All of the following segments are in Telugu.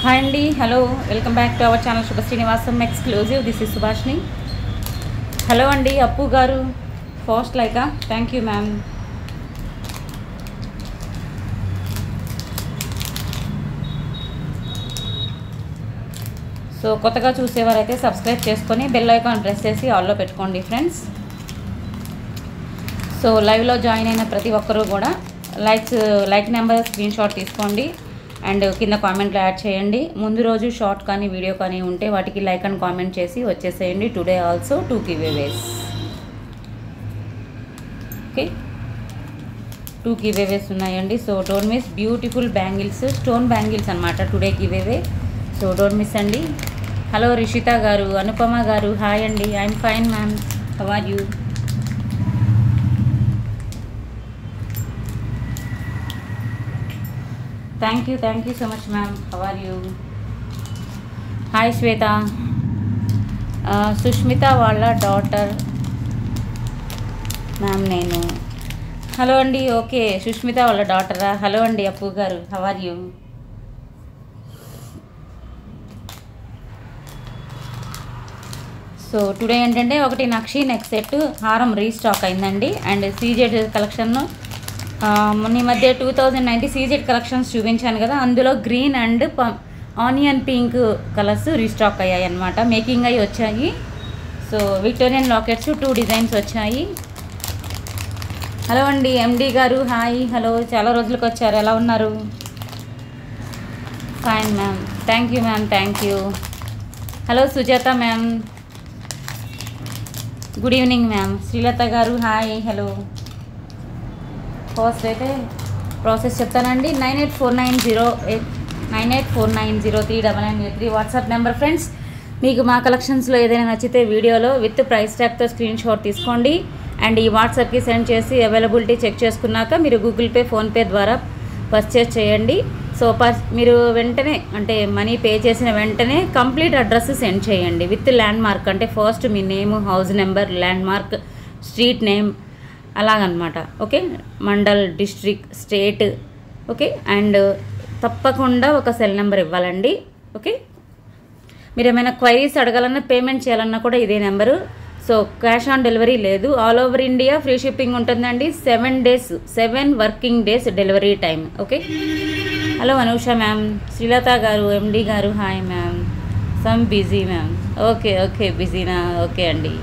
హాయ్ అండి, hello, welcome back to our channel Subha Srinivasam exclusive. This is Subhashini. Hello అండి, అప్పు గారు ఫస్ట్ లైకా, థ్యాంక్ యూ మ్యామ్. సో కొత్తగా చూసేవారైతే సబ్స్క్రైబ్ చేసుకొని బెల్ ఐకాన్ ప్రెస్ చేసి ఆల్లో పెట్టుకోండి ఫ్రెండ్స్. సో లైవ్లో జాయిన్ అయిన ప్రతి ఒక్కరూ కూడా లైక్ నెంబర్ స్క్రీన్ షాట్ తీసుకోండి అండ్ కింద కామెంట్లో యాడ్ చేయండి. ముందు రోజు షార్ట్ కానీ వీడియో కానీ ఉంటే వాటికి లైక్ అండ్ కామెంట్ చేసి వచ్చేసేయండి. Today also 2 giveaways. Okay, 2 giveaways ఉన్నాయండి. So don't miss. Beautiful bangles, stone bangles అనమాట today giveaway. So don't miss అండి. హలో రిషిత గారు, అనుపమ గారు, హాయ్ అండి. I'm fine ma'am, how are you? Thank you so much ma'am, how are you? Hi Shweta, Sushmita వాళ్ళ డాటర్ మ్యామ్ నేను. హలో అండి, ఓకే సుష్మిత వాళ్ళ డాటరా. హలో అండి అప్పు గారు, how are you? So today ఏంటంటే ఒకటి నక్షి నెక్ సెట్ హారం రీస్టాక్ అయిందండి. అండ్ సీజెడ్ కలెక్షన్ మొన్న మధ్య 2090 సీజెడ్ కలెక్షన్స్ చూపించాను కదా, అందులో green and onion pink colours restock అయ్యాయి అన్నమాట. మేకింగ్ అయ్యి వచ్చాయి. సో విక్టోరియన్ లాకెట్స్ 2 డిజైన్స్ వచ్చాయి. హలో అండి ఎండి గారు, హాయ్, హలో, చాలా రోజులకు వచ్చారు, ఎలా ఉన్నారు? Fine ma'am, thank you ma'am, thank you. Hello Sujatha ma'am, good evening ma'am. Srilatha గారు, హాయ్, హలో. ఫస్ట్ అయితే ప్రాసెస్ చెప్తానండి. 9849039983 వాట్సాప్ నెంబర్ ఫ్రెండ్స్. మీకు మా కలెక్షన్స్లో ఏదైనా నచ్చితే వీడియోలో విత్ ప్రైస్ ట్యాగ్తో స్క్రీన్ షాట్ తీసుకోండి అండ్ ఈ వాట్సాప్కి సెండ్ చేసి అవైలబిలిటీ చెక్ చేసుకున్నాక మీరు గూగుల్ పే, ఫోన్పే ద్వారా పర్చేస్ చేయండి. సో మీరు వెంటనే అంటే మనీ పే చేసిన వెంటనే కంప్లీట్ అడ్రస్ సెండ్ చేయండి విత్ ల్యాండ్ మార్క్. అంటే ఫస్ట్ మీ name, house number, landmark, street name అలాగనమాట. Okay, mandal, district, state. Okay, and తప్పకుండా ఒక సెల్ నెంబర్ ఇవ్వాలండి. ఓకే, మీరు ఏమైనా క్వైరీస్ అడగాలన్నా, పేమెంట్ చేయాలన్నా కూడా ఇదే number. So cash on delivery లేదు. All over India free shipping ఉంటుందండి. 7 working days delivery time. Okay, hello Anusha ma'am, Srilatha గారు, ఎండి గారు, hi ma'am. Some busy ma'am. ఓకే బిజీనా? ఓకే అండి.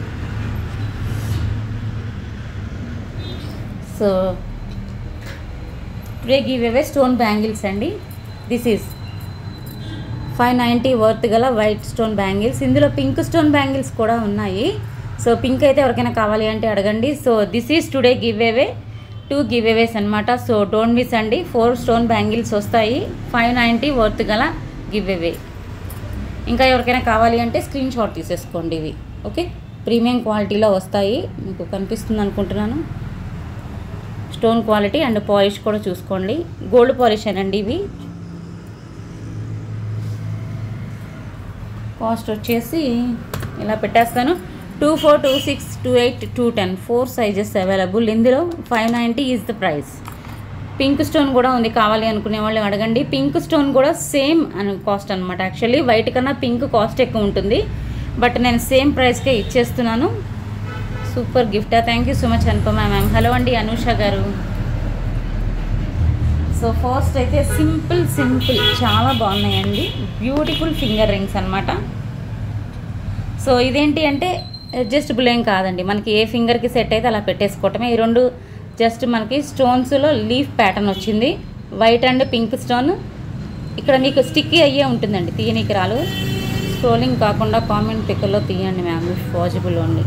So today giveaway stone bangles అండి. దిస్ ఈజ్ 590 వర్త్ గల వైట్ స్టోన్ బ్యాంగిల్స్. ఇందులో పింక్ స్టోన్ బ్యాంగిల్స్ కూడా ఉన్నాయి. సో పింక్ అయితే ఎవరికైనా కావాలి అంటే అడగండి. So this is today giveaway, 2 giveaways అనమాట. సో డోంట్ మిస్ అండి. 4 స్టోన్ బ్యాంగిల్స్ వస్తాయి. 590 వర్త్ గల గివ్అవే. ఇంకా ఎవరికైనా కావాలి అంటే స్క్రీన్ షాట్ తీసేసుకోండి ఇవి. ఓకే, ప్రీమియం క్వాలిటీలో వస్తాయి. మీకు కనిపిస్తుంది అనుకుంటున్నాను. స్టోన్ క్వాలిటీ అండ్ పాలిష్ కూడా చూసుకోండి. గోల్డ్ పాలిష్ అనండి ఇవి. కాస్ట్ వచ్చేసి ఇలా పెట్టేస్తాను. 24, 26, 28, 210 4 సైజెస్ అవైలబుల్. ఇందులో 590 is the price. Pink stone కూడా ఉంది, కావాలి అనుకునే వాళ్ళు అడగండి. పింక్ స్టోన్ కూడా సేమ్ కాస్ట్ అనమాట. యాక్చువల్లీ వైట్ కన్నా పింక్ కాస్ట్ ఎక్కువ ఉంటుంది, బట్ నేను సేమ్ ప్రైస్కే ఇచ్చేస్తున్నాను. సూపర్ గిఫ్టా? Thank you so much Anupama ma'am. Hello అండి అనూష గారు. సో ఫస్ట్ అయితే సింపుల్ చాలా బాగున్నాయండి. బ్యూటిఫుల్ ఫింగర్ రింగ్స్ అనమాట. సో ఇదేంటి అంటే అడ్జస్టబుల్ ఏం కాదండి, మనకి ఏ ఫింగర్కి సెట్ అయితే అలా పెట్టేసుకోవటమే. ఈ 2 జస్ట్ మనకి స్టోన్స్లో లీఫ్ ప్యాటర్న్ వచ్చింది. White and pink stone. ఇక్కడ మీకు స్టిక్కీ అయ్యే ఉంటుందండి, తీయనీకి రాలు. స్క్రోలింగ్ కాకుండా కామెంట్ పిక్కర్లో తీయండి ma'am if possible only.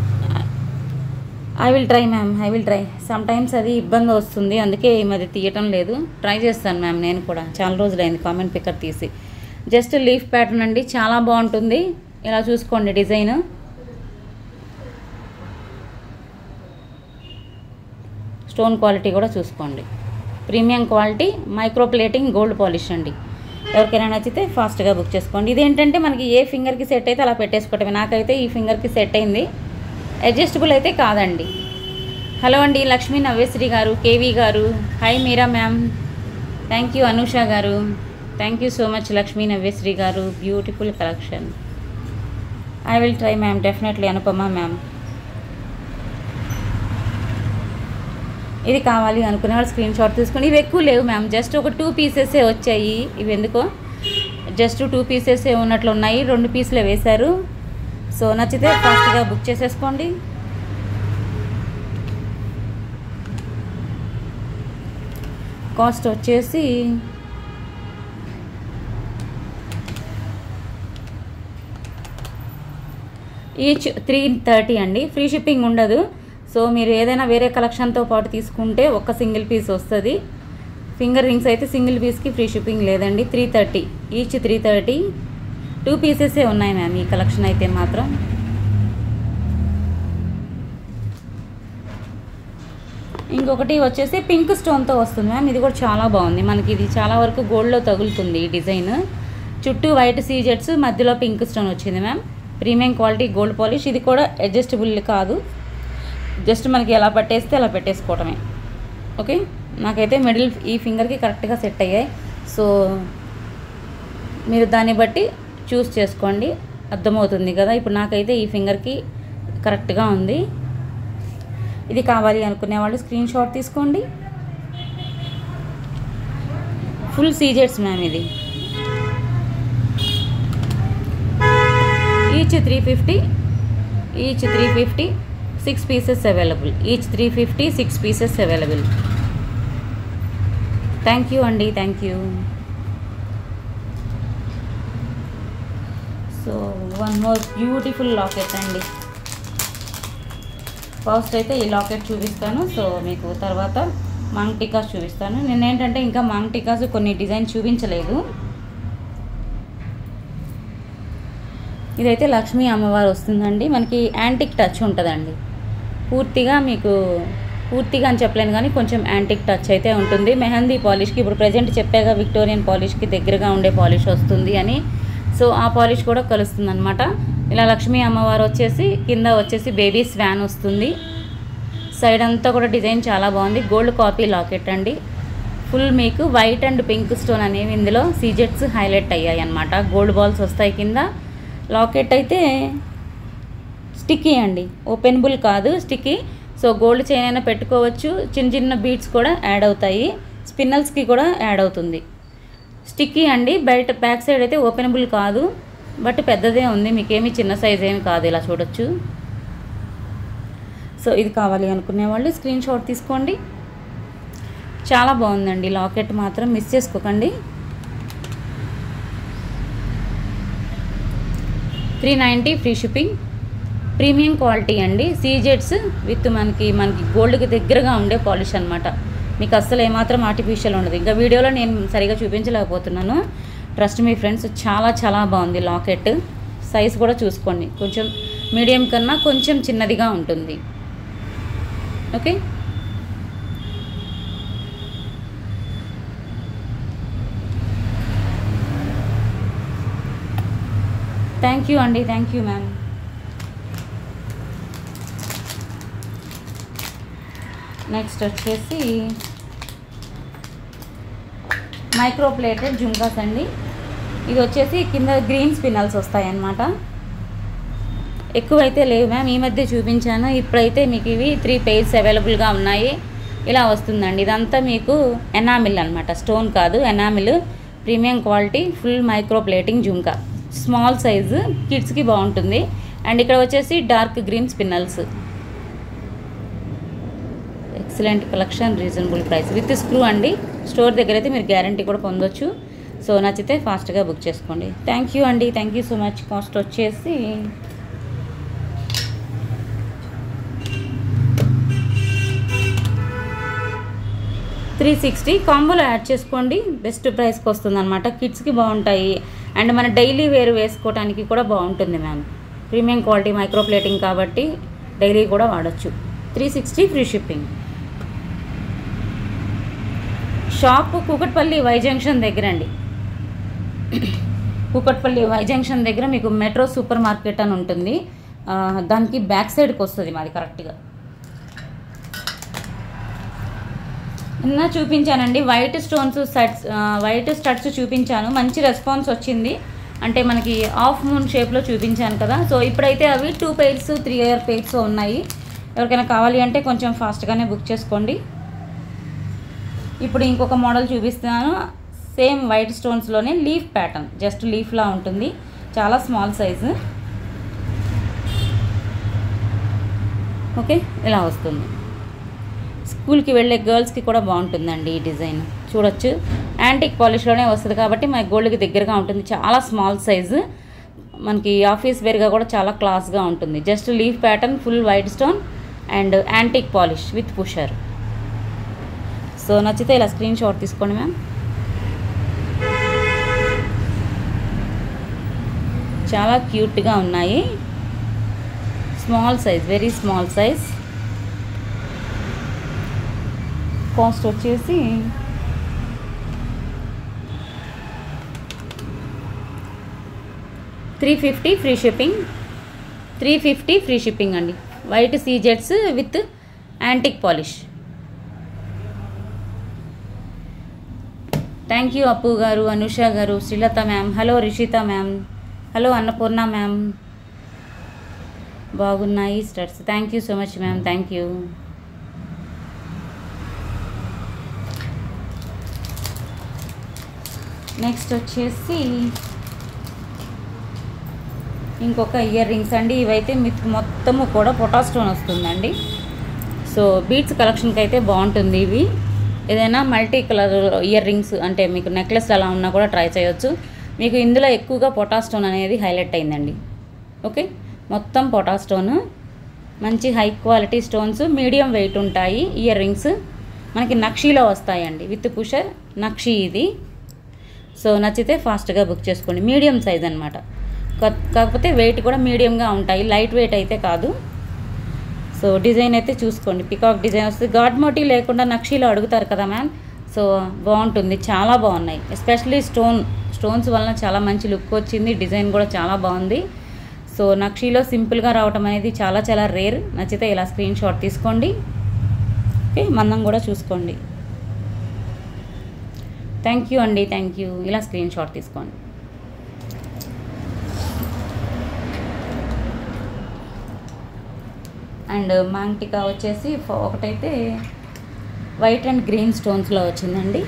I will try ma'am, I will try. Some times అది ఇబ్బంది వస్తుంది, అందుకే ఈ మధ్య తీయటం లేదు. ట్రై చేస్తాను మ్యామ్ నేను కూడా. చాలా రోజులైంది కామెంట్ పిక్కర్ తీసి. జస్ట్ లీఫ్ ప్యాటర్న్ అండి, చాలా బాగుంటుంది. ఇలా చూసుకోండి డిజైన్. స్టోన్ క్వాలిటీ కూడా చూసుకోండి. Premium quality, micro plating, gold polish అండి. ఎవరికైనా నచ్చితే ఫాస్ట్గా బుక్ చేసుకోండి. ఇదేంటంటే మనకి ఏ ఫింగర్కి సెట్ అయితే అలా పెట్టేసుకోవటమే. నాకైతే ఈ ఫింగర్కి సెట్ అయింది, అడ్జస్టబుల్ అయితే కాదండి. హలో అండి లక్ష్మీ నవ్యశ్రీ గారు, కేవీ గారు, hi Meera ma'am, thank you Anusha గారు. Thank you so much Lakshmi Navyasri గారు, beautiful collection. I will try ma'am, definitely Anupama ma'am. ఇది కావాలి అనుకునే వాళ్ళు స్క్రీన్ షాట్ తీసుకొని. ఇవి ఎక్కువ లేవు మ్యామ్, జస్ట్ ఒక 2 పీసెసే వచ్చాయి. ఇవి ఎందుకో జస్ట్ 2 పీసెసే ఉన్నట్లు ఉన్నాయి, 2 పీసులే వేశారు. సో నచ్చితే ఫాస్ట్గా బుక్ చేసేసుకోండి. కాస్ట్ వచ్చేసి ఈచ్ 330 అండి. ఫ్రీ షిప్పింగ్ ఉండదు. సో మీరు ఏదైనా వేరే కలెక్షన్తో పాటు తీసుకుంటే ఒక సింగిల్ పీస్ వస్తుంది. ఫింగర్ రింగ్స్ అయితే సింగిల్ పీస్కి ఫ్రీ షిప్పింగ్ లేదండి. 330 ఈచ్ 330. 2 పీసెసే ఉన్నాయి మ్యామ్ ఈ కలెక్షన్ అయితే మాత్రం. ఇంకొకటి వచ్చేసి పింక్ స్టోన్తో వస్తుంది మ్యామ్. ఇది కూడా చాలా బాగుంది. మనకి ఇది చాలా వరకు గోల్డ్లో తగులుతుంది ఈ డిజైన్. చుట్టూ వైట్ సీజెట్స్, మధ్యలో పింక్ స్టోన్ వచ్చింది ma'am. Premium quality gold polish. ఇది కూడా అడ్జస్టబుల్ కాదు, జస్ట్ మనకి ఎలా పట్టేస్తే అలా పెట్టేసుకోవటమే. ఓకే, నాకైతే మిడిల్ ఈ ఫింగర్కి కరెక్ట్గా సెట్ అయ్యాయి. సో మీరు దాన్ని బట్టి చూస్ చేసుకోండి, అర్థమవుతుంది కదా. ఇప్పుడు నాకైతే ఈ ఫింగర్కి కరెక్ట్గా ఉంది. ఇది కావాలి అనుకునే వాళ్ళు స్క్రీన్ షాట్ తీసుకోండి. ఫుల్ సీజెట్స్ మ్యామ్. ఇది each 350, each 350, 6 pieces available. Each 350, 6 pieces available. Thank you అండి, thank you. So one more beautiful locket అండి. ఫస్ట్ అయితే ఈ లాకెట్ చూపిస్తాను. సో మీకు తర్వాత మాంగ్ టికాస్ చూపిస్తాను. నేను ఏంటంటే ఇంకా మాంగ్ టికాస్ కొన్ని డిజైన్ చూపించలేదు. ఇదైతే లక్ష్మీ అమ్మవారు వస్తుందండి. మనకి యాంటిక్ టచ్ ఉంటుందండి. పూర్తిగా మీకు పూర్తిగా అని చెప్పలేను కానీ కొంచెం యాంటిక్ టచ్ అయితే ఉంటుంది. మెహందీ పాలిష్కి ఇప్పుడు ప్రజెంట్ చెప్పాగా విక్టోరియన్ పాలిష్కి దగ్గరగా ఉండే పాలిష్ వస్తుంది అని. సో ఆ పాలిష్ కూడా కలుస్తుంది అనమాట. ఇలా లక్ష్మీ అమ్మవారు వచ్చేసి కింద వచ్చేసి బేబీ స్వాన్ వస్తుంది. సైడ్ అంతా కూడా డిజైన్ చాలా బాగుంది. గోల్డ్ కాపీ లాకెట్ అండి. ఫుల్ మీకు వైట్ అండ్ పింక్ స్టోన్ అనేవి ఇందులో సీజెట్స్ హైలైట్ అయ్యాయి అనమాట. గోల్డ్ బాల్స్ వస్తాయి కింద. లాకెట్ అయితే స్టిక్కీ అండి, ఓపెనబుల్ కాదు, స్టిక్కీ. సో గోల్డ్ చైన్ అయినా పెట్టుకోవచ్చు. చిన్న చిన్న బీడ్స్ కూడా యాడ్ అవుతాయి, స్పిన్నల్స్కి కూడా యాడ్ అవుతుంది. స్టిక్కీ అండి. బయట బ్యాక్ సైడ్ అయితే ఓపెనబుల్ కాదు, బట్ పెద్దదే ఉంది, మీకేమీ చిన్న సైజ్ ఏమి కాదు, ఇలా చూడొచ్చు. సో ఇది కావాలి అనుకునే వాళ్ళు స్క్రీన్ షాట్ తీసుకోండి. చాలా బాగుందండి లాకెట్, మాత్రం మిస్ చేసుకోకండి. 390 ఫ్రీ షిప్పింగ్. ప్రీమియం క్వాలిటీ అండి. సీజెట్స్ విత్ మనకి గోల్డ్కి దగ్గరగా ఉండే పాలిష్ అనమాట. మీకు అస్సలు ఏమాత్రం ఆర్టిఫిషియల్ ఉండదు. ఇంకా వీడియోలో నేను సరిగా చూపించలేకపోతున్నాను. ట్రస్ట్ మీ ఫ్రెండ్స్, చాలా చాలా బాగుంది లాకెట్. సైజ్ కూడా చూసుకోండి, కొంచెం మీడియం కన్నా కొంచెం చిన్నదిగా ఉంటుంది. ఓకే, థ్యాంక్ యూ అండి, థ్యాంక్ యూ మ్యామ్. నెక్స్ట్ వచ్చేసి మైక్రో ప్లేటెడ్ జుంకాస్ అండి. ఇది వచ్చేసి కింద గ్రీన్ స్పిన్నల్స్ వస్తాయన్నమాట. ఎక్కువైతే లేవు మ్యామ్, ఈ మధ్య చూపించాను. ఇప్పుడైతే మీకు ఇవి 3 పెయిర్స్ అవైలబుల్గా ఉన్నాయి. ఇలా వస్తుందండి. ఇదంతా మీకు ఎనామిల్ అనమాట, స్టోన్ కాదు, enamel. Premium quality full micro plating jhumka. Small size, కిడ్స్కి బాగుంటుంది. అండ్ ఇక్కడ వచ్చేసి dark green spinels. Excellent collection, reasonable price with screw అండి. స్టోర్ దగ్గర అయితే మీరు గ్యారంటీ కూడా పొందొచ్చు. సో నచ్చితే ఫాస్ట్గా బుక్ చేసుకోండి. థ్యాంక్ యూ అండి, thank you so much. Cost వచ్చేసి $360. కాంబోలో యాడ్ చేసుకోండి, బెస్ట్ ప్రైస్కి వస్తుంది అనమాట. కిడ్స్కి బాగుంటాయి అండ్ మన డైలీ వేర్ వేసుకోవడానికి కూడా బాగుంటుంది ma'am. Premium quality micro plating కాబట్టి డైలీ కూడా వాడచ్చు. 360 free shipping. Shop Kukatpally Y junction దగ్గర అండి. కూకట్పల్లి వై జంక్షన్ దగ్గర మీకు మెట్రో సూపర్ మార్కెట్ అని ఉంటుంది. దానికి బ్యాక్ సైడ్కి వస్తుంది మాది కరెక్ట్గా. నిన్న చూపించానండి white stones sets, white studs చూపించాను, మంచి రెస్పాన్స్ వచ్చింది. అంటే మనకి హాఫ్ మూన్ షేప్లో చూపించాను కదా. సో ఇప్పుడైతే అవి 2 pairs 3 pairs ఉన్నాయి. ఎవరికైనా కావాలి అంటే కొంచెం ఫాస్ట్గానే బుక్ చేసుకోండి. ఇప్పుడు ఇంకొక మోడల్ చూపిస్తున్నాను, సేమ్ వైట్ స్టోన్స్లోనే లీఫ్ ప్యాటర్న్, జస్ట్ లీఫ్లా ఉంటుంది, చాలా స్మాల్ సైజు. ఓకే, ఇలా వస్తుంది. స్కూల్కి వెళ్ళే గర్ల్స్కి కూడా బాగుంటుందండి ఈ డిజైన్. చూడొచ్చు, యాంటిక్ పాలిష్లోనే వస్తుంది కాబట్టి మన గోల్డ్కి దగ్గరగా ఉంటుంది. చాలా స్మాల్ సైజు, మనకి ఆఫీస్ వేర్గా కూడా చాలా క్లాస్గా ఉంటుంది. Just leaf pattern, full white stone and antique polish with pusher. So నచ్చితే ఇలా స్క్రీన్ షాట్ తీసుకోండి మ్యామ్. చాలా క్యూట్గా ఉన్నాయి, small size, very small size. Cost వచ్చేసి $350 ఫ్రీ షిప్పింగ్. 350 ఫ్రీ షిప్పింగ్ అండి. వైట్ సీజెట్స్ with antique polish. Thank you Appu గారు, అనుష గారు, Srilatha ma'am, hello Rishita ma'am, hello Annapurna ma'am. బాగున్నాయి studs, thank you so much ma'am, thank you. Next వచ్చేసి ఇంకొక ఇయర్ రింగ్స్ అండి. ఇవైతే మీకు మొత్తము కూడా పొటా స్టోన్ వస్తుందండి. సో బీడ్స్ కలెక్షన్కి అయితే బాగుంటుంది ఇవి. ఏదైనా మల్టీ కలర్ ఇయర్ రింగ్స్ అంటే మీకు నెక్లెస్ అలా ఉన్నా కూడా ట్రై చేయొచ్చు. మీకు ఇందులో ఎక్కువగా పొటా స్టోన్ అనేది హైలైట్ అయిందండి. ఓకే, మొత్తం పొటా స్టోన్, మంచి high quality stones, medium wait ఉంటాయి. ఇయర్ రింగ్స్ మనకి నక్షీలో వస్తాయండి, విత్ పుషర్ నక్షీ ఇది. సో నచ్చితే ఫాస్ట్గా బుక్ చేసుకోండి. మీడియం సైజ్ అనమాట, కాకపోతే వెయిట్ కూడా మీడియంగా ఉంటాయి, లైట్ వెయిట్ అయితే కాదు. సో డిజైన్ అయితే చూసుకోండి, పికాక్ డిజైన్ వస్తుంది. గాడ్ మోటివ్ లేకుండా నక్షీలో అడుగుతారు కదా మ్యామ్, సో బాగుంటుంది, చాలా బాగున్నాయి. ఎస్పెషల్లీ స్టోన్స్ వలన చాలా మంచి లుక్ వచ్చింది, డిజైన్ కూడా చాలా బాగుంది. సో నక్షీలో సింపుల్గా రావటం అనేది చాలా చాలా రేర్. నచ్చితే ఇలా స్క్రీన్ షాట్ తీసుకోండి. ఓకే, మందం కూడా చూసుకోండి. థ్యాంక్ యూ అండి, థ్యాంక్ యూ. ఇలా స్క్రీన్ షాట్ తీసుకోండి. అండ్ మాంటికా వచ్చేసి ఒకటైతే వైట్ అండ్ గ్రీన్ స్టోన్స్లో వచ్చిందండి.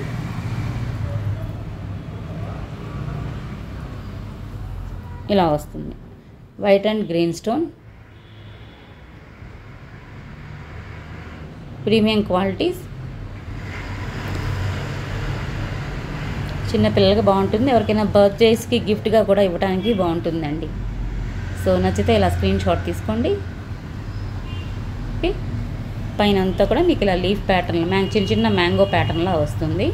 ఇలా వస్తుంది, white and green stone, premium qualities. చిన్నపిల్లలకి బాగుంటుంది, ఎవరికైనా బర్త్డేస్కి గిఫ్ట్గా కూడా ఇవ్వడానికి బాగుంటుందండి. సో నచ్చితే ఇలా స్క్రీన్ షాట్ తీసుకోండి. ఓకే, పైన అంతా కూడా మీకు ఇలా లీఫ్ ప్యాటర్న్, చిన్న చిన్న మ్యాంగో ప్యాటర్న్లా వస్తుంది.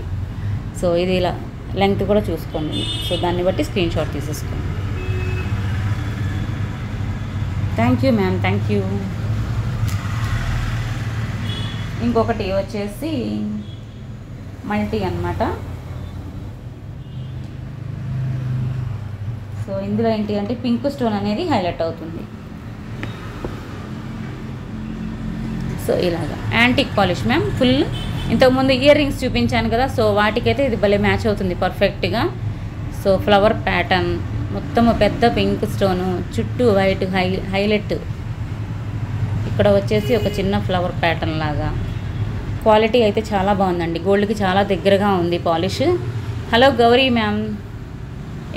సో ఇది ఇలా లెంగ్త్ కూడా చూసుకోండి. సో దాన్ని బట్టి స్క్రీన్ షాట్ తీసేసుకోండి. Thank you ma'am, thank you. ఇంకొకటి వచ్చేసి మల్టీ అన్నమాట. సో ఇందులో ఏంటి అంటే పింక్ స్టోన్ అనేది హైలైట్ అవుతుంది. సో ఇలాగా యాంటిక్ పాలిష్ మ్యామ్, ఫుల్. ఇంతకుముందు ఇయర్ రింగ్స్ చూపించాను కదా, సో వాటికైతే ఇది భలే మ్యాచ్ అవుతుంది పర్ఫెక్ట్గా. సో ఫ్లవర్ ప్యాటర్న్, మొత్తము పెద్ద పింక్ స్టోను, చుట్టూ వైట్ హైలైట్, ఇక్కడ వచ్చేసి ఒక చిన్న ఫ్లవర్ ప్యాటర్న్ లాగా. క్వాలిటీ అయితే చాలా బాగుందండి, గోల్డ్కి చాలా దగ్గరగా ఉంది పాలిష్. హలో గౌరీ మ్యామ్,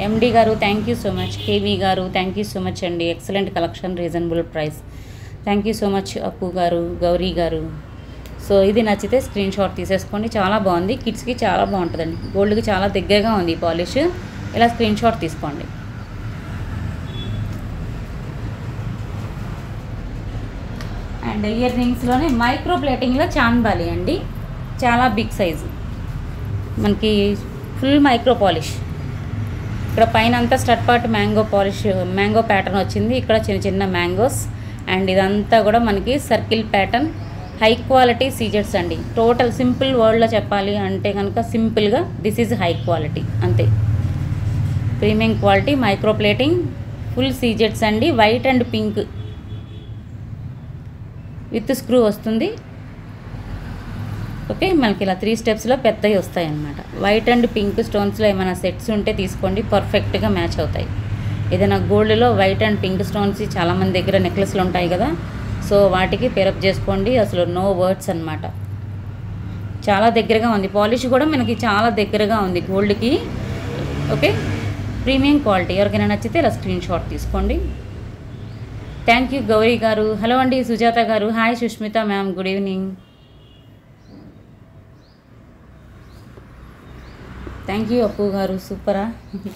ఎండి గారు thank you so much. KV గారు థ్యాంక్ యూ సో మచ్ అండి, excellent collection, reasonable price. Thank you so much అప్పు గారు, గౌరీ గారు. సో ఇది నచ్చితే స్క్రీన్ షాట్ తీసేసుకోండి, చాలా బాగుంది, కిడ్స్కి చాలా బాగుంటుందండి, గోల్డ్కి చాలా దగ్గరగా ఉంది పాలిష్. ఇలా స్క్రీన్ షాట్ తీసుకోండి. అండ్ ఇయర్ రింగ్స్లోనే మైక్రో ప్లేటింగ్లో చాన్బాలి అండి, చాలా బిగ్ సైజు, మనకి ఫుల్ మైక్రో పాలిష్. ఇక్కడ పైన అంతా stud part mango polish, mango pattern వచ్చింది, ఇక్కడ చిన్న చిన్న మ్యాంగోస్. అండ్ ఇదంతా కూడా మనకి సర్కిల్ ప్యాటర్న్, హై క్వాలిటీ సీజెట్స్ అండి. టోటల్ సింపుల్ వర్డ్లో చెప్పాలి అంటే కనుక సింపుల్గా దిస్ ఈజ్ హై క్వాలిటీ అంతే. Premium quality micro plating, full సీజెట్స్ అండి, white and pink with screw వస్తుంది. ఓకే, మనకి ఇలా 3 స్టెప్స్లో పెద్దవి వస్తాయి అన్నమాట. వైట్ అండ్ పింక్ స్టోన్స్లో ఏమైనా సెట్స్ ఉంటే తీసుకోండి, పర్ఫెక్ట్గా మ్యాచ్ అవుతాయి. ఏదైనా గోల్డ్లో వైట్ అండ్ పింక్ స్టోన్స్ చాలామంది దగ్గర నెక్లెస్లు ఉంటాయి కదా, సో వాటికి పేరప్ చేసుకోండి. అసలు నో వర్డ్స్ అన్నమాట. చాలా దగ్గరగా ఉంది, పాలిష్ కూడా మనకి చాలా దగ్గరగా ఉంది గోల్డ్కి. Okay, premium quality. ఎవరికైనా నచ్చితే ఇలా స్క్రీన్ షాట్ తీసుకోండి. థ్యాంక్ యూ గౌరీ గారు. హలో అండి సుజాత గారు. Hi Sushmita ma'am, good evening. Thank you Appu గారు, సూపరా,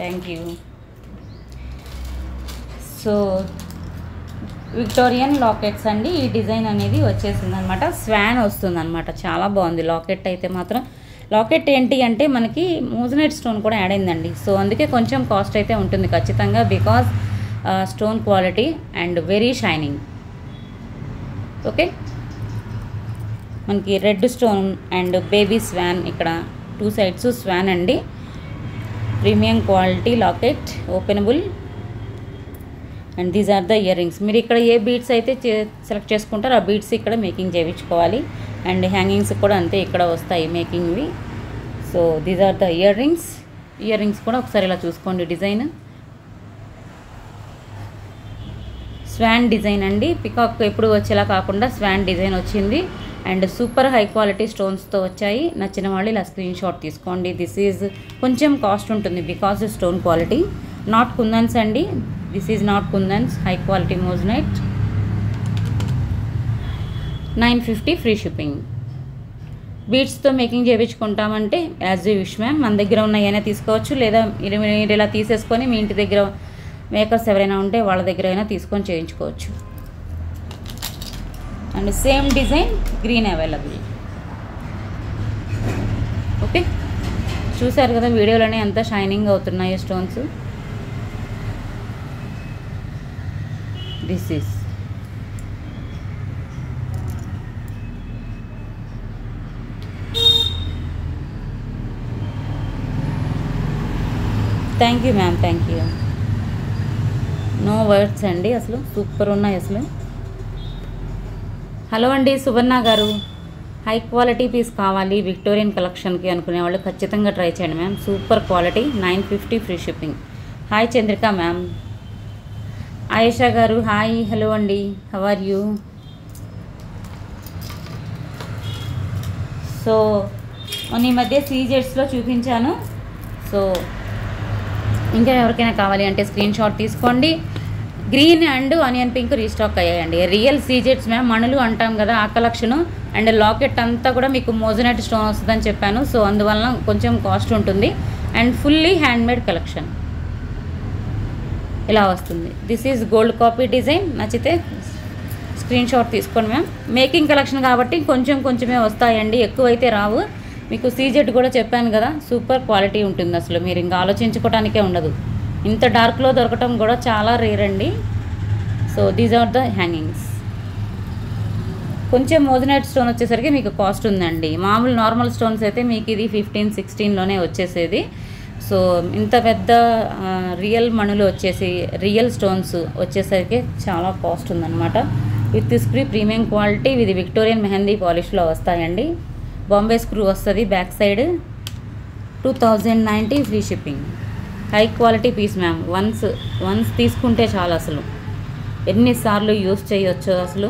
thank you. So Victorian lockets అండి. ఈ డిజైన్ అనేది వచ్చేసింది అనమాట, స్వాన్ వస్తుంది అనమాట. చాలా బాగుంది లాకెట్ అయితే మాత్రం. లాకెట్ ఏంటి అంటే మనకి మోజనైట్ స్టోన్ కూడా యాడ్ అయిందండి, సో అందుకే కొంచెం కాస్ట్ అయితే ఉంటుంది ఖచ్చితంగా, because stone quality and very shining. Okay, మనకి red stone and baby swan, ఇక్కడ 2 సైడ్స్ స్వాన్ అండి. Premium quality locket, openable. And these are the earrings. మీరు ఇక్కడ ఏ బీడ్స్ అయితే సెలెక్ట్ చేసుకుంటారో ఆ బీడ్స్ ఇక్కడ మేకింగ్ చేయించుకోవాలి. అండ్ హ్యాంగింగ్స్ కూడా అంతే ఇక్కడ వస్తాయి మేకింగ్వి. So these are the earrings. Earrings కూడా ఒకసారి ఇలా చూసుకోండి. డిజైన్ స్వాన్ డిజైన్ అండి, పికాక్ ఎప్పుడు వచ్చేలా కాకుండా స్వాన్ డిజైన్ వచ్చింది. అండ్ సూపర్ హై క్వాలిటీ స్టోన్స్తో వచ్చాయి. నచ్చిన వాళ్ళు ఇలా స్క్రీన్ షాట్ తీసుకోండి. దిస్ ఈజ్ కొంచెం కాస్ట్ ఉంటుంది because stone quality. Not kundans అండి, this is not kundans, high quality moissanite. 950 free shipping. బీడ్స్తో మేకింగ్ చేయించుకుంటామంటే యాజ్ యూ విష్ మ్యామ్, మన దగ్గర ఉన్న ఏమైనా తీసుకోవచ్చు, లేదా మీరు ఇలా తీసేసుకొని మీ ఇంటి దగ్గర మేకర్స్ ఎవరైనా ఉంటే వాళ్ళ దగ్గర అయినా తీసుకొని చేయించుకోవచ్చు. And same design green available. Okay, చూసారు కదా వీడియోలోనే ఎంత షైనింగ్ అవుతున్నాయో స్టోన్స్. This is thank you ma'am, thank you. No words అండి, అసలు సూపర్ ఉన్నాయి అసలు. హలో అండి సువర్ణ గారు. హై క్వాలిటీ పీస్ కావాలి విక్టోరియన్ కలెక్షన్కి అనుకునే వాళ్ళు ఖచ్చితంగా ట్రై చేయండి ma'am, super quality. 950 free shipping. Hi Chandrika ma'am. Ayesha గారు హాయ్, హలో అండి, హౌ ఆర్ యూ? సో ఈ మధ్య సీజెట్స్లో చూపించాను, సో ఇంకా ఎవరికైనా కావాలి అంటే స్క్రీన్ షాట్ తీసుకోండి. Green and onion pink restock అయ్యాయండి. రియల్ సీజెట్స్ మ్యామ్, మణులు అంటాం కదా ఆ కలెక్షను. అండ్ లాకెట్ అంతా కూడా మీకు మోజనైట్ స్టోన్ వస్తుందని చెప్పాను, సో అందువల్ల కొంచెం కాస్ట్ ఉంటుంది. అండ్ ఫుల్లీ హ్యాండ్మేడ్ కలెక్షన్ ఇలా వస్తుంది. This is gold copy design. నచ్చితే స్క్రీన్ షాట్ తీసుకోండి మ్యామ్. మేకింగ్ కలెక్షన్ కాబట్టి కొంచెమే వస్తాయండి, ఎక్కువైతే రావు. మీకు సీజెట్ కూడా చెప్పాను కదా, సూపర్ క్వాలిటీ ఉంటుంది అసలు, మీరు ఇంకా ఆలోచించుకోవడానికే ఉండదు. ఇంత డార్క్లో దొరకటం కూడా చాలా రేర్ అండి. So these are the hangings. కొంచెం మోజనైట్ స్టోన్ వచ్చేసరికి మీకు కాస్ట్ ఉందండి. మామూలు నార్మల్ స్టోన్స్ అయితే మీకు ఇది 15-16లోనే వచ్చేసేది. సో ఇంత పెద్ద రియల్ మణులు వచ్చేసి రియల్ స్టోన్స్ వచ్చేసరికి చాలా కాస్ట్ ఉందన్నమాట. విత్ స్క్రూ ప్రీమియం క్వాలిటీ, ఇది విక్టోరియన్ మెహందీ పాలిష్లో వస్తాయండి. బాంబే స్క్రూ వస్తుంది back side. 2090 free shipping. High quality piece ma'am. Once తీసుకుంటే చాలా, అసలు ఎన్నిసార్లు యూస్ చేయొచ్చు. అసలు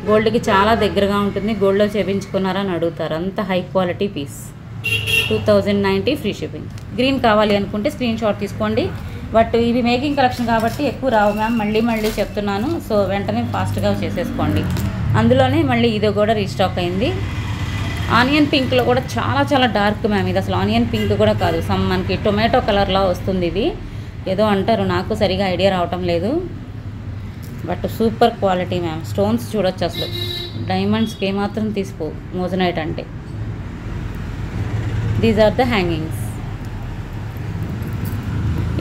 గోల్డ్కి చాలా దగ్గరగా ఉంటుంది. గోల్డ్లో చేయించుకున్నారని అడుగుతారు, అంత high quality piece. 2090 free shipping. Green కావాలి అనుకుంటే స్క్రీన్ షాట్ తీసుకోండి. బట్ ఇవి మేకింగ్ కలెక్షన్ కాబట్టి ఎక్కువ రావు మ్యామ్, మళ్ళీ చెప్తున్నాను. సో వెంటనే ఫాస్ట్గా చేసేసుకోండి. అందులోనే మళ్ళీ ఇది కూడా రీస్టాక్ అయింది. ఆనియన్ పింక్లో కూడా చాలా డార్క్ మ్యామ్. ఇది అసలు ఆనియన్ పింక్ కూడా కాదు, మనకి టొమాటో కలర్లా వస్తుంది. ఇది ఏదో అంటారు, నాకు సరిగా ఐడియా రావటం లేదు. But super quality ma'am. Stones చూడొచ్చు అసలు, డైమండ్స్కి ఏమాత్రం తీసుకో మోజనైట్ అంటే. These are the hangings.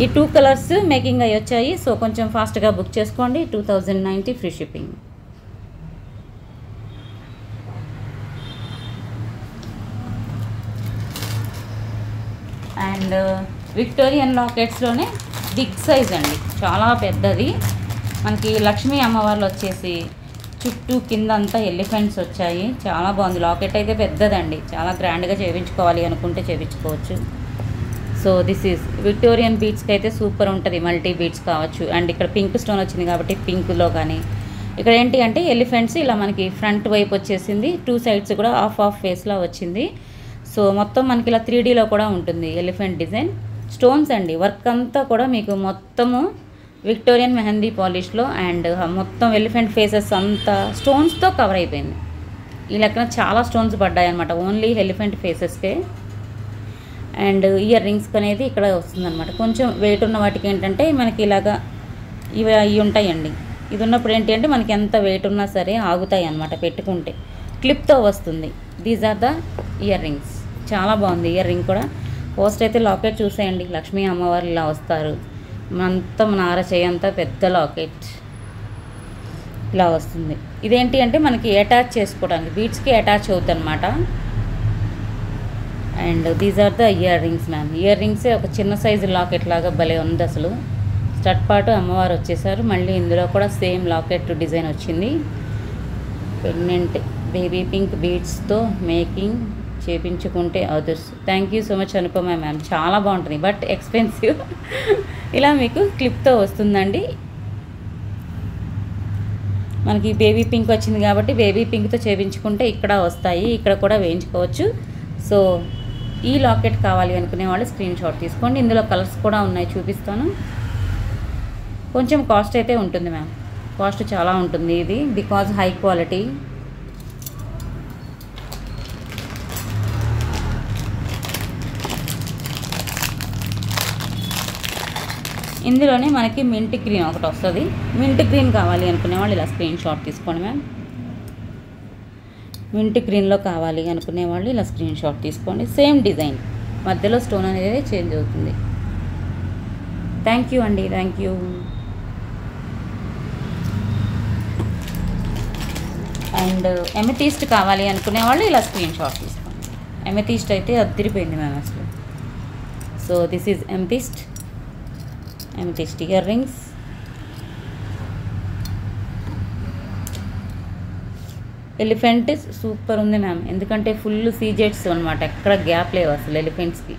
ఈ 2 కలర్స్ మేకింగ్ అయ్యి వచ్చాయి, సో కొంచెం ఫాస్ట్గా బుక్ చేసుకోండి. 2090 ఫ్రీ షిప్పింగ్. అండ్ విక్టోరియన్ లాకెట్స్లోనే బిగ్ సైజ్ అండి, చాలా పెద్దది. మనకి లక్ష్మీ అమ్మవార్లు వచ్చేసి చుట్టూ కింద అంతా ఎలిఫెంట్స్ వచ్చాయి. చాలా బాగుంది. లాకెట్ అయితే పెద్దదండి, చాలా గ్రాండ్గా చేయించుకోవాలి అనుకుంటే చేయించుకోవచ్చు. సో దిస్ ఈజ్ విక్టోరియన్ బీడ్స్కి అయితే సూపర్ ఉంటుంది. మల్టీ బీడ్స్ కావచ్చు. అండ్ ఇక్కడ పింక్ స్టోన్ వచ్చింది కాబట్టి పింక్లో కానీ, ఇక్కడ ఏంటి అంటే ఎలిఫెంట్స్ ఇలా మనకి ఫ్రంట్ వైపు వచ్చేసింది, 2 సైడ్స్ కూడా హాఫ్ ఫేస్లా వచ్చింది. సో మొత్తం మనకి ఇలా 3Dలో కూడా ఉంటుంది ఎలిఫెంట్ డిజైన్. స్టోన్స్ అండి, వర్క్ అంతా కూడా మీకు మొత్తము విక్టోరియన్ మెహందీ పాలిష్లో అండ్ మొత్తం ఎలిఫెంట్ ఫేసెస్ అంతా స్టోన్స్తో కవర్ అయిపోయింది. ఈ లెక్కన చాలా స్టోన్స్ పడ్డాయి అనమాట ఓన్లీ ఎలిఫెంట్ ఫేసెస్కే. అండ్ ఇయర్ రింగ్స్కి అనేది ఇక్కడ వస్తుందన్నమాట. కొంచెం వెయిట్ ఉన్న వాటికి ఏంటంటే మనకి ఇలాగా ఇవి ఉంటాయండి. ఇది ఉన్నప్పుడు ఏంటి అంటే మనకి ఎంత వెయిట్ ఉన్నా సరే ఆగుతాయి అన్నమాట పెట్టుకుంటే. క్లిప్తో వస్తుంది. These are the earrings. చాలా బాగుంది ఇయర్ రింగ్ కూడా. పోస్ట్ అయితే లాకెట్ చూసేయండి, లక్ష్మీ అమ్మవారు ఇలా వస్తారు. మొత్తం నార చేయంతా పెద్ద లాకెట్ ఇలా వస్తుంది. ఇదేంటి అంటే మనకి అటాచ్ చేసుకోవడానికి బీడ్స్కి అటాచ్ అవుతుంది అనమాట. And these are the earrings ma'am. ఇయర్ రింగ్సే ఒక చిన్న సైజు లాకెట్ లాగా భలే ఉంది అసలు. స్టడ్ పాటు అమ్మవారు వచ్చేసారు. మళ్ళీ ఇందులో కూడా సేమ్ లాకెట్ డిజైన్ వచ్చింది. పెండెంట్ బేబీ పింక్ బీడ్స్తో మేకింగ్ చేయించుకుంటే others. Thank you so much Anupama ma'am. చాలా బాగుంటుంది బట్ ఎక్స్పెన్సివ్. ఇలా మీకు క్లిప్తో వస్తుందండి. మనకి బేబీ పింక్ వచ్చింది కాబట్టి బేబీ పింక్తో చేయించుకుంటే ఇక్కడ వస్తాయి, ఇక్కడ కూడా వేయించుకోవచ్చు. సో ఈ లాకెట్ కావాలి అనుకునే వాళ్ళు స్క్రీన్ షాట్ తీసుకోండి. ఇందులో కలర్స్ కూడా ఉన్నాయి, చూపిస్తాను. కొంచెం కాస్ట్ అయితే ఉంటుంది మ్యామ్, కాస్ట్ చాలా ఉంటుంది ఇది బికాజ్ హై క్వాలిటీ. ఇందులోనే మనకి మింట్ గ్రీన్ ఒకటి వస్తుంది. మింట్ గ్రీన్ కావాలి అనుకునే వాళ్ళు ఇలా స్క్రీన్ షాట్ తీసుకోండి మ్యామ్. మింట్ గ్రీన్లో కావాలి అనుకునే వాళ్ళు ఇలా స్క్రీన్ షాట్ తీసుకోండి. సేమ్ డిజైన్, మధ్యలో స్టోన్ అనేది చేంజ్ అవుతుంది. థ్యాంక్ యూ అండి, థ్యాంక్ యూ. అండ్ ఎమెథీస్ట్ కావాలి అనుకునే వాళ్ళు ఇలా స్క్రీన్ షాట్ తీసుకోండి. ఎమెథీస్ట్ అయితే అదిరిపోయింది మ్యామ్ అసలు. So this is amethyst earrings. Elephant super ఉంది మ్యామ్, ఎందుకంటే ఫుల్ సీజెట్స్ అనమాట, ఎక్కడ గ్యాప్ లేవు అసలు ఎలిఫెంట్స్కి.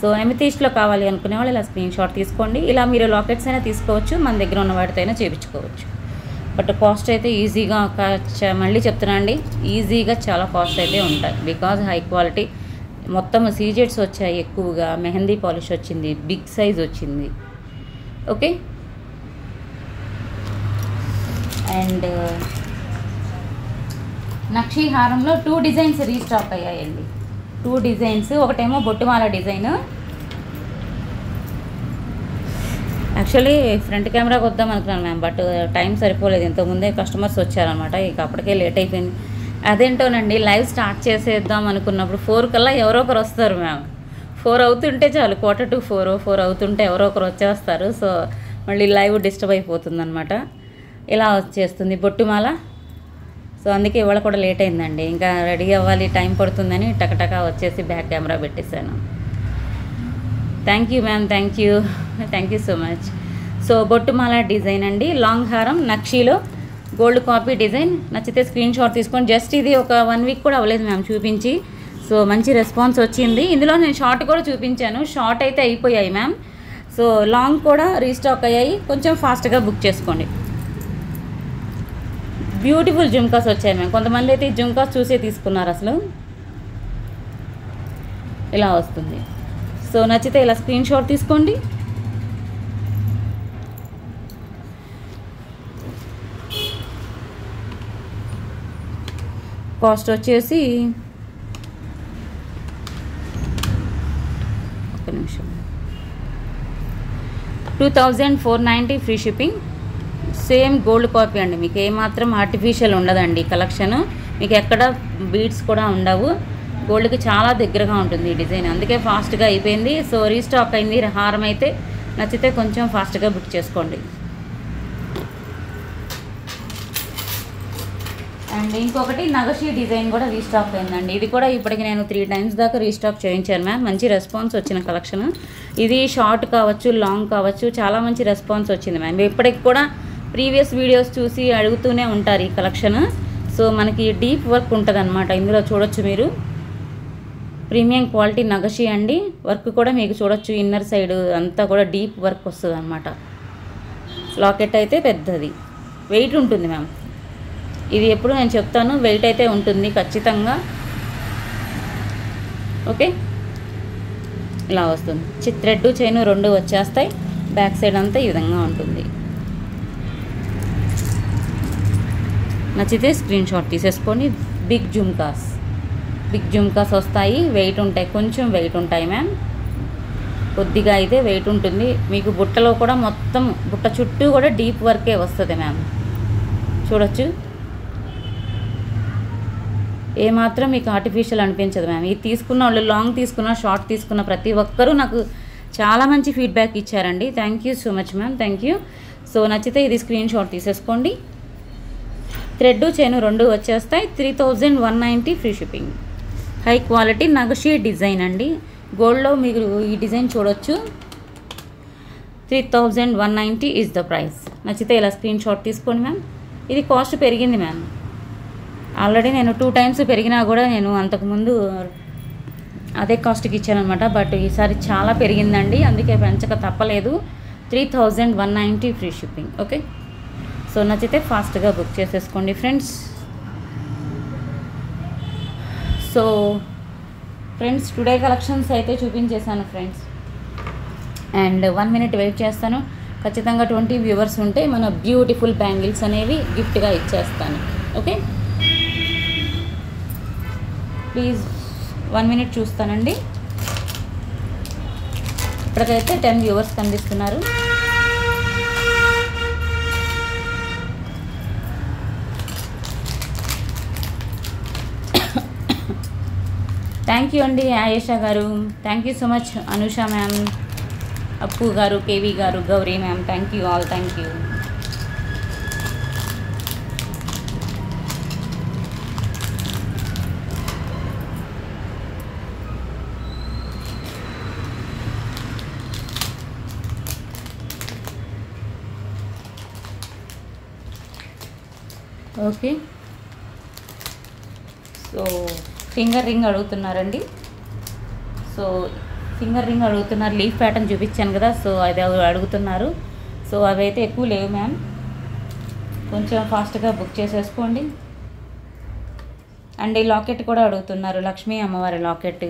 సో ఎమెథీస్ట్లో కావాలి అనుకునే వాళ్ళు ఇలా స్క్రీన్ షాట్ తీసుకోండి. ఇలా మీరు లాకెట్స్ అయినా తీసుకోవచ్చు, మన దగ్గర ఉన్న వాటితో అయినా చేయించుకోవచ్చు. బట్ కాస్ట్ అయితే ఈజీగా మళ్ళీ చెప్తున్నా అండి, ఈజీగా చాలా కాస్ట్ అయితే ఉంటాయి బికాజ్ హై క్వాలిటీ. మొత్తం సీజెట్స్ వచ్చాయి ఎక్కువగా, మెహందీ పాలిష్ వచ్చింది, బిగ్ సైజ్ వచ్చింది. ఓకే. అండ్ నక్షి హారంలో 2 డిజైన్స్ రీస్టాక్ అయ్యాయండి. 2 డిజైన్స్, ఒకటేమో బొట్టుమాల డిజైన్. యాక్చువల్లీ ఫ్రంట్ కెమెరాకి వద్దాం అనుకున్నాను మ్యామ్, బట్ టైం సరిపోలేదు. ఇంతకుముందే కస్టమర్స్ వచ్చారనమాట, ఇక అప్పటికే లేట్ అయిపోయింది. అదేంటోనండి, లైవ్ స్టార్ట్ చేసేద్దాం అనుకున్నప్పుడు 4 కల్లా ఎవరో ఒకరు వస్తారు మ్యామ్. 4 అవుతుంటే చాలు, 3:45 4 అవుతుంటే ఎవరో ఒకరు వచ్చేస్తారు. సో మళ్ళీ లైవ్ డిస్టర్బ్ అయిపోతుంది అనమాట. ఇలా వచ్చేస్తుంది బొట్టుమాల. సో అందుకే ఇవాళ కూడా లేట్ అయిందండి, ఇంకా రెడీ అవ్వాలి, టైం పడుతుందని టకటకా వచ్చేసి బ్యాక్ కెమెరా పెట్టేశాను. Thank you ma'am, thank you so much. So బొట్టుమాల డిజైన్ అండి, లాంగ్ హారం నక్షీలో గోల్డ్ కాపీ డిజైన్. నచ్చితే స్క్రీన్ షాట్ తీసుకొని, జస్ట్ ఇది ఒక 1 వీక్ కూడా అవ్వలేదు మ్యామ్ చూపించి. సో మంచి రెస్పాన్స్ వచ్చింది. ఇందులో నేను షార్ట్ కూడా చూపించాను, షార్ట్ అయితే అయిపోయాయి మ్యామ్. సో లాంగ్ కూడా రీస్టాక్ అయ్యాయి, కొంచెం ఫాస్ట్గా బుక్ చేసుకోండి. బ్యూటిఫుల్ జుమ్కాస్ వచ్చాయి మ్యామ్. కొంతమంది అయితే ఈ జుమ్కాస్ చూసే తీసుకున్నారు అసలు. ఇలా వస్తుంది. సో నచ్చితే ఇలా స్క్రీన్ షాట్ తీసుకోండి. కాస్ట్ వచ్చేసి ఒక నిమిషం 2490 free shipping. Same gold copy అండి, మీకు ఏమాత్రం ఆర్టిఫిషియల్ ఉండదండి కలెక్షన్. మీకు ఎక్కడ బీడ్స్ కూడా ఉండవు, గోల్డ్కి చాలా దగ్గరగా ఉంటుంది ఈ డిజైన్, అందుకే ఫాస్ట్గా అయిపోయింది. సో రీస్టాక్ అయింది హారం అయితే. నచ్చితే కొంచెం ఫాస్ట్గా బుక్ చేసుకోండి. అండ్ ఇంకొకటి నగషి డిజైన్ కూడా రీస్టాక్ అయిందండి. ఇది కూడా ఇప్పటికి నేను 3 టైమ్స్ దాకా రీస్టాక్ చేయించాను మ్యామ్. మంచి రెస్పాన్స్ వచ్చిన కలెక్షన్ ఇది. షార్ట్ కావచ్చు, లాంగ్ కావచ్చు, చాలా మంచి రెస్పాన్స్ వచ్చింది మ్యామ్. ఇప్పటికి కూడా ప్రీవియస్ వీడియోస్ చూసి అడుగుతూనే ఉంటారు ఈ కలెక్షన్. సో మనకి డీప్ వర్క్ ఉంటుంది అనమాట. ఇందులో చూడొచ్చు మీరు, ప్రీమియం క్వాలిటీ నగషి అండి. వర్క్ కూడా మీకు చూడొచ్చు, ఇన్నర్ సైడ్ అంతా కూడా డీప్ వర్క్ వస్తుంది అనమాట. లాకెట్ అయితే పెద్దది, వెయిట్ ఉంటుంది మ్యామ్. ఇది ఎప్పుడు నేను చెప్తాను, వెయిట్ అయితే ఉంటుంది ఖచ్చితంగా. ఓకే, ఇలా వస్తుంది. థ్రెడ్ చైన్ 2 వచ్చేస్తాయి. బ్యాక్ సైడ్ అంతా ఈ విధంగా ఉంటుంది. నచ్చితే స్క్రీన్ షాట్ తీసేసుకొని. బిగ్ జుమ్కాస్ వస్తాయి, వెయిట్ ఉంటాయి, కొంచెం వెయిట్ ఉంటాయి మ్యామ్. కొద్దిగా అయితే వెయిట్ ఉంటుంది. మీకు బుట్టలో కూడా మొత్తం బుట్ట చుట్టూ కూడా డీప్ వర్కే వస్తుంది మ్యామ్. చూడొచ్చు, ఏమాత్రం మీకు ఆర్టిఫిషియల్ అనిపించదు మ్యామ్. ఇది తీసుకున్న వాళ్ళు, లాంగ్ తీసుకున్న, షార్ట్ తీసుకున్న ప్రతి ఒక్కరూ నాకు చాలా మంచి ఫీడ్బ్యాక్ ఇచ్చారండి. Thank you so much ma'am, thank you. So నచ్చితే ఇది స్క్రీన్ షాట్ తీసేసుకోండి. థ్రెడ్ చైన్ 2 వచ్చేస్తాయి. 3190 ఫ్రీ షిప్పింగ్. హై క్వాలిటీ నగషి డిజైన్ అండి. గోల్డ్లో మీరు ఈ డిజైన్ చూడొచ్చు. 3190 ఈజ్ ద ప్రైస్. నచ్చితే ఇలా స్క్రీన్ షాట్ తీసుకోండి మ్యామ్. ఇది కాస్ట్ పెరిగింది మ్యామ్. ఆల్రెడీ నేను 2 టైమ్స్ పెరిగినా కూడా నేను అంతకుముందు అదే కాస్ట్కి ఇచ్చాను అనమాట. బట్ ఈసారి చాలా పెరిగిందండి, అందుకే పెంచక తప్పలేదు. 3190 ఫ్రీ షిప్పింగ్. ఓకే, సో నచ్చితే ఫాస్ట్గా బుక్ చేసేసుకోండి friends. So friends, today collections అయితే చూపించేశాను ఫ్రెండ్స్. అండ్ 1 మినిట్ వెయిట్ చేస్తాను. ఖచ్చితంగా 20 వ్యూవర్స్ ఉంటే మన బ్యూటిఫుల్ బ్యాంగిల్స్ అనేవి గిఫ్ట్గా ఇచ్చేస్తాను. ఓకే, ప్లీజ్ 1 మినిట్ చూస్తానండి. ఇప్పటికైతే 10 వ్యూవర్స్ కనిపిస్తున్నారు. థ్యాంక్ యూ అండి ఆయేషా గారు, thank you so much. Anusha ma'am, అప్పు గారు, కేవీ గారు, Gauri ma'am, thank you all, thank you. Okay, so finger ring అడుగుతున్నారండి. సో ఫింగర్ రింగ్ అడుగుతున్నారు. లీఫ్ ప్యాటర్న్ చూపించాను కదా, సో అది అడుగుతున్నారు. సో అవి అయితే ఎక్కువ లేవు మ్యామ్, కొంచెం ఫాస్ట్గా బుక్ చేసేసుకోండి. అండ్ ఈ లాకెట్ కూడా అడుగుతున్నారు, లక్ష్మీ అమ్మవారి లాకెట్.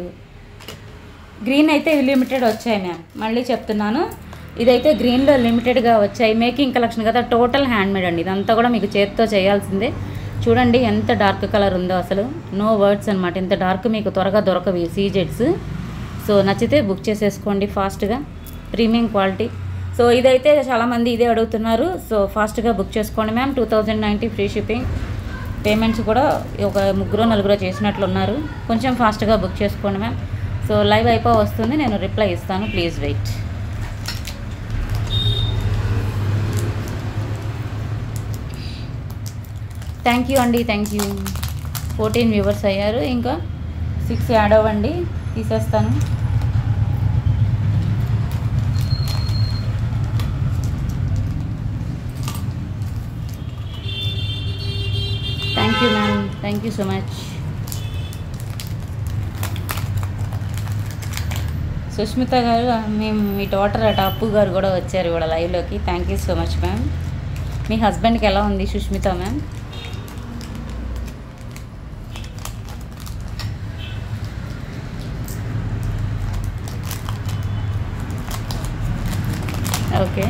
గ్రీన్ అయితే లిమిటెడ్ వచ్చాయి మ్యామ్, మళ్ళీ చెప్తున్నాను. ఇదైతే గ్రీన్లో లిమిటెడ్గా వచ్చాయి. మేకింగ్ కలెక్షన్ కదా, టోటల్ హ్యాండ్మేడ్ అండి. ఇదంతా కూడా మీకు చేతితో చేయాల్సిందే. చూడండి ఎంత డార్క్ కలర్ ఉందో, అసలు నో వర్డ్స్ అనమాట. ఇంత డార్క్ మీకు త్వరగా దొరకవి సీజెడ్స్. సో నచ్చితే బుక్ చేసేసుకోండి ఫాస్ట్గా, ప్రీమియం క్వాలిటీ. సో ఇదైతే చాలామంది ఇదే అడుగుతున్నారు. సో ఫాస్ట్గా బుక్ చేసుకోండి మ్యామ్. 2090 free shipping. పేమెంట్స్ కూడా ఒక 3-4 చేసినట్లున్నారు. కొంచెం ఫాస్ట్గా బుక్ చేసుకోండి మ్యామ్. సో లైవ్ వస్తుంది, నేను రిప్లై ఇస్తాను, ప్లీజ్ వెయిట్. థ్యాంక్ యూ అండి, థ్యాంక్ యూ. 14 వ్యూవర్స్ అయ్యారు, ఇంకా 6 యాడ్ అవ్వండి, తీసేస్తాను. Thank you ma'am, thank you so much. Sushmita గారు, మేము మీ డాటర్ అట అప్పు గారు కూడా వచ్చారు కూడా లైవ్లోకి. Thank you so much ma'am. మీ హస్బెండ్కి ఎలా ఉంది సుష్మిత మ్యామ్? ఓకే,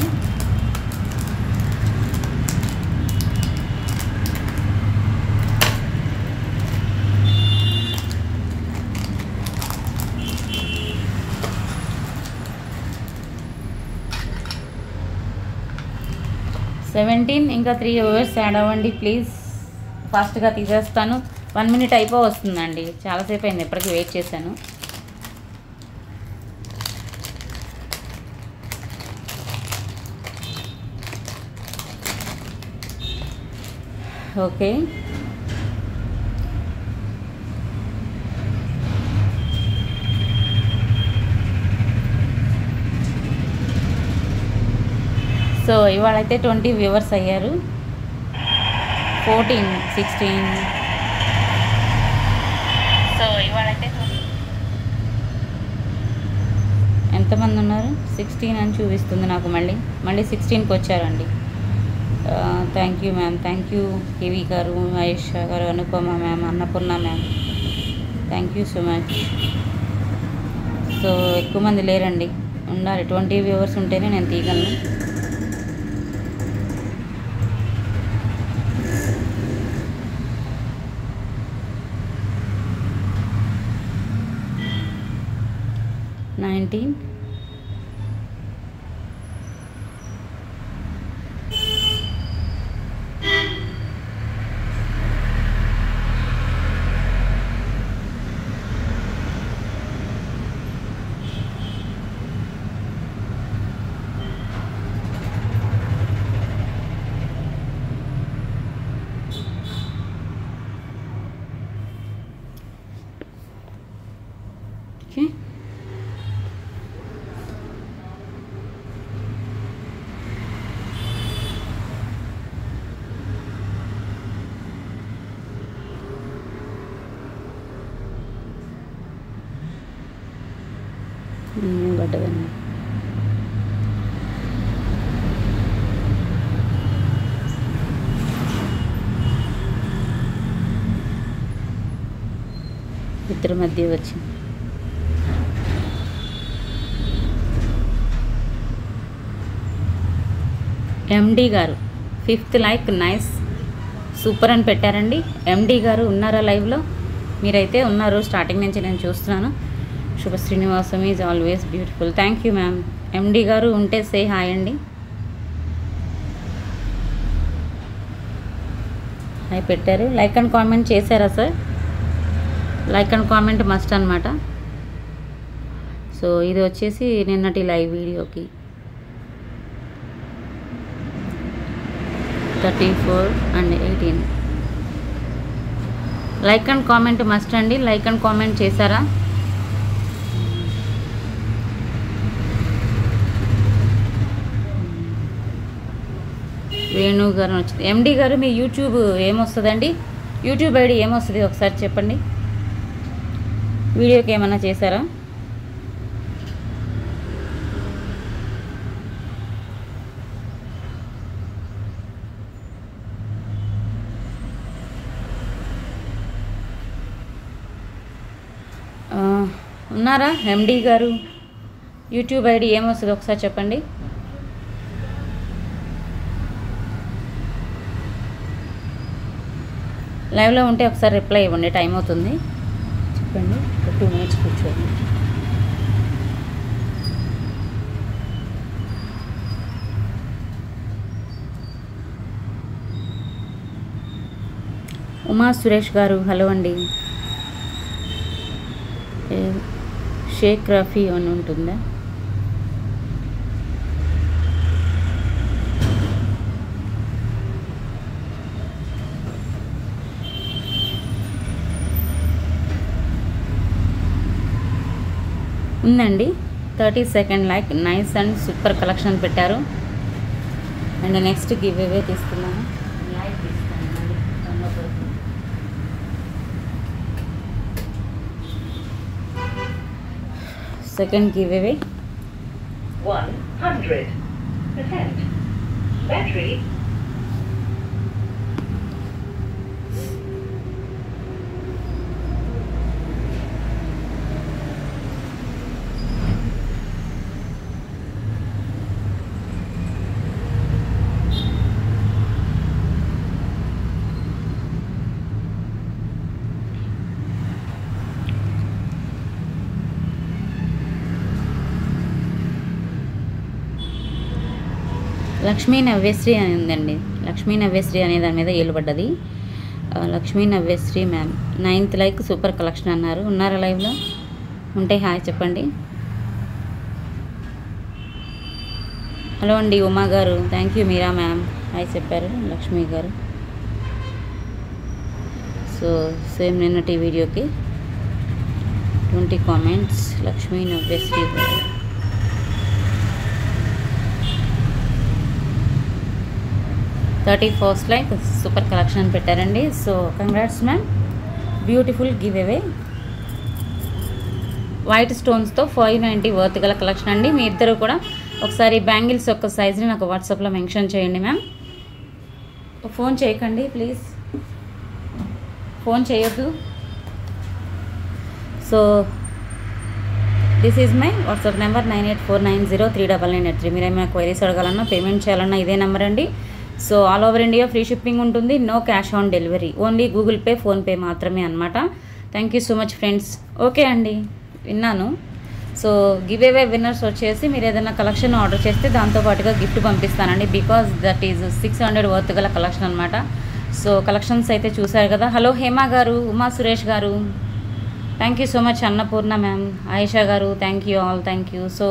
సెవెంటీన్, ఇంకా 3 అవర్స్ యాడ్ అవ్వండి ప్లీజ్. ఫాస్ట్గా తీసేస్తాను. 1 మినిట్ వస్తుందండి. చాలాసేపు అయింది, ఎప్పటికీ వెయిట్ చేశాను. ఓకే, సో ఇవాళైతే 20 వ్యూవర్స్ అయ్యారు. 14, 16. సో ఇవాళైతే ఎంతమంది ఉన్నారు? 16 అని చూపిస్తుంది నాకు. మళ్ళీ 16కి వచ్చారండి. Thank you ma'am, thank you KV గారు, మహేష్ గారు, Anupama ma'am, Annapurna ma'am, thank you so much. So ఎక్కువ మంది లేరండి, ఉండాలి. 20 వ్యూవర్స్ ఉంటేనే నేను తీయగలను. ఓకే, పడ్డదండి. ఇద్దరి మధ్య వచ్చింది. ఎండి గారు 5th లైక్, నైస్, సూపర్ అని పెట్టారండి. ఎండి గారు ఉన్నారా లైవ్లో? మీరైతే ఉన్నారు, స్టార్టింగ్ నుంచి నేను చూస్తున్నాను. Subha Srinivasam is always beautiful. Thank you ma'am. ఎండి గారు ఉంటే సే హాయ్ అండి. హాయ్ పెట్టారు. లైక్ అండ్ కామెంట్ చేశారా sir? Like and comment must అనమాట. సో ఇది వచ్చేసి నిన్నటి లైవ్ వీడియోకి 34 and 18. Like and comment must అండి. లైక్ అండ్ కామెంట్ చేశారా? వేణు గారు వచ్చింది. ఎండి గారు మీ యూట్యూబ్ ఏమొస్తుందండి? యూట్యూబ్ ఐడి ఏమొస్తుంది ఒకసారి చెప్పండి. వీడియోకి ఏమన్నా చేశారా? ఉన్నారా ఎండి గారు? యూట్యూబ్ ఐడి ఏమొస్తుంది ఒకసారి చెప్పండి. లైవ్లో ఉంటే ఒకసారి రిప్లై ఇవ్వండి, టైం అవుతుంది. చెప్పండి. 2 minutes కూర్చోండి. ఉమా సురేష్ గారు హలో అండి. షేక్ రఫీ అని ఉంటుందా? ఉందండి. 32nd like, nice and super collection పెట్టారు. అండ్ నెక్స్ట్ గివ్ అవే తీసుకున్నాను. లైక్ తీసుకున్నాను. Second give away 100% battery. Lakshmi Navyasri అని ఉందండి. లక్ష్మీ నవ్యశ్రీ అనే దాని మీద ఏలు పడ్డది. Lakshmi Navyasri ma'am 9th like, super collection అన్నారు. ఉన్నారా లైవ్లో? ఉంటే హాయ్ చెప్పండి. హలో అండి ఉమా గారు, thank you. Meera ma'am hi చెప్పారు. లక్ష్మీ గారు. సో సేమ్ నిన్నటి వీడియోకి 20 కామెంట్స్. లక్ష్మీ నవ్యశ్రీ గారు 31st లైక్ సూపర్ కలెక్షన్ పెట్టారండి. So congrats ma'am, beautiful giveaway. White స్టోన్స్తో 590 వర్త్ గల కలెక్షన్ అండి. మీ ఇద్దరు కూడా ఒకసారి బ్యాంగిల్స్ యొక్క సైజ్ని నాకు వాట్సాప్లో మెన్షన్ చేయండి మ్యామ్. ఫోన్ చేయకండి ప్లీజ్, ఫోన్ చేయొద్దు. So this is my WhatsApp number 9849039983. మీరు ఏమైనా క్వైరీస్ అడగాలన్నా పేమెంట్ చేయాలన్నా ఇదే నెంబర్ అండి. So all over India free shipping ఉంటుంది, no cash on delivery, only Google pay PhonePe మాత్రమే అనమాట. Thank you so much friends. Okay అండి, విన్నాను. సో గివ్ అవే విన్నర్స్ వచ్చేసి మీరు ఏదైనా కలెక్షన్ ఆర్డర్ చేస్తే దాంతోపాటుగా గిఫ్ట్ పంపిస్తానండి. బికాజ్ దట్ ఈజ్ 600 వర్త్ గల కలెక్షన్ అనమాట. సో కలెక్షన్స్ అయితే చూసారు కదా. హలో హేమ గారు, ఉమా సురేష్ గారు, thank you so much. Annapurna ma'am, Ayesha గారు, thank you all, thank you. So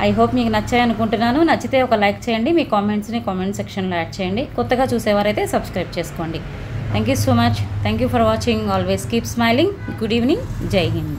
I hope మీకు నచ్చాయి అనుకుంటున్నాను. నచ్చితే ఒక లైక్ చేయండి, మీ కామెంట్స్ని కామెంట్ సెక్షన్లో యాడ్ చేయండి. కొత్తగా చూసేవారైతే సబ్స్క్రైబ్ చేసుకోండి. Thank you so much. Thank you for watching. Always keep smiling. Good evening. జై హింద్.